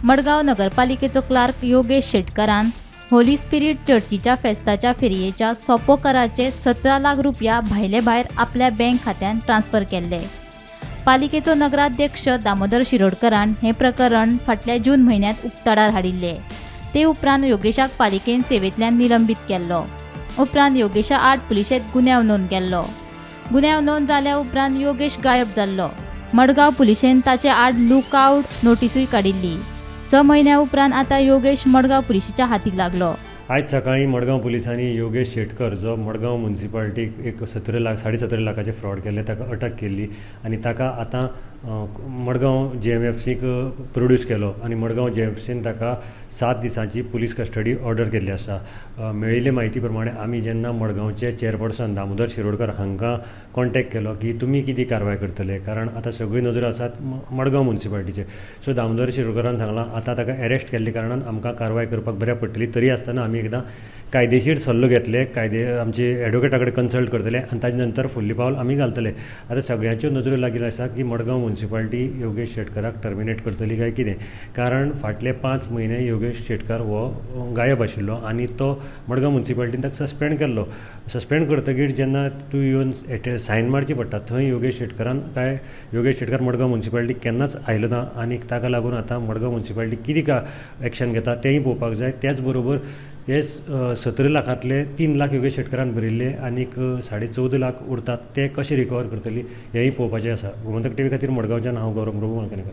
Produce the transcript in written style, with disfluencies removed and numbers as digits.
मडगाव नगरपालिकेचो क्लार्क योगेश शेटकरान holy spirit चर्चीच्या फेस्ताच्या फेरयेच्या सोपो कराचे 17 लाख रुपया भायले भायर आपल्या बँक खात्यात ट्रान्स्फर केले। पालिकेचो नगराध्यक्ष दामोदर शिरोडकरान हे प्रकरण फाटल्या जून म्हयन्यात उक्ताडार हाडिल्ले। ते उपरांत योगेशाक पालिकेन सेवेंतल्यान निलंबित केल्लो। उपरांत योगेशा आड पुलिशेंत गुन्यांव नोंद केल्लो। गुन्यांव नोंद जाल्या उपरांत योगेश गायब जाल्लो। मडगाव पुलिशेन ताचे आड लुकआउट नोटीसूय काडिल्ली। 6 म्हयन्या उपरांत आता योगेश मडगाव पुलिशेच्या हातीक लागलो। आज सकाळी मडगाव पुलिसांनी योगेश शेटकर जो मडगाव म्युनिसिपालिटीक एक 17 लाखाचे फ्रॉड केले ताका अटक केली आणि ताका आता मडगाव JMFCक प्रोड्यूस केलो आणि मडगाव JMFCन ताका 7 दिसांची पुलीस कस्टडी ऑर्डर केल्ली आसा। मेळिल्ले म्हायती प्रमाणे आमी जेन्ना मडगावचे चेअरपर्सन दामोदर शिरोडकर हांकां कॉन्टॅक्ट केलो की तुमी कितें कारवाय करतले, कारण आतां सगळी नजर आसात मडगाव म्युनिसिपालिटीचेर। सो दामोदर शिरोडकरान सांगलां आतां ताका अरेस्ट केल्ले कारणान आमकां कारवाय करपाक बऱ्या पडटली, तरी आसतना आमी एकदां कायदेशीर सल्लो घेतले, आमचे एडवोकेटा कडेन कन्सल्ट करतले आनी ताजे नंतर फुडली पावल आमी घालतले। आतां सगळ्यांच्यो नजरो लागिल्यो आसा की मडगाव म्युनिसिपालिटी योगेश शेटकराक टर्मिनेट करतली काय कितें, कारण फाटले 5 म्हयने योगेश शेटकर हो गायब आशिल्लो आणि तो मडगाव म्युनिसिपालिटीन ताका सस्पेंड केल्लो। सस्पेंड करतकीर जेन्ना तूं येवन सायन मारची पडटा थंय योगेश शेटकर मडगाव म्युनिसिपालिटीक केन्नाच आयलो ना आणि ताका लागून आतां मडगाव म्युनिसिपालिटी कितें एक्शन घेता तेंय पळोवपाक जाय। त्याच बरोबर ते 17 लाखांतले 3 लाख योगेश शेटकरान भरिल्ले आनीक 14.5 लाख उरतात ते कशे रिकवर करतली हेंय पळोवपाचें आसा। गोमंतक TV खातीर मडगांवच्यान हांव गौरव प्रभू मालकानेकर।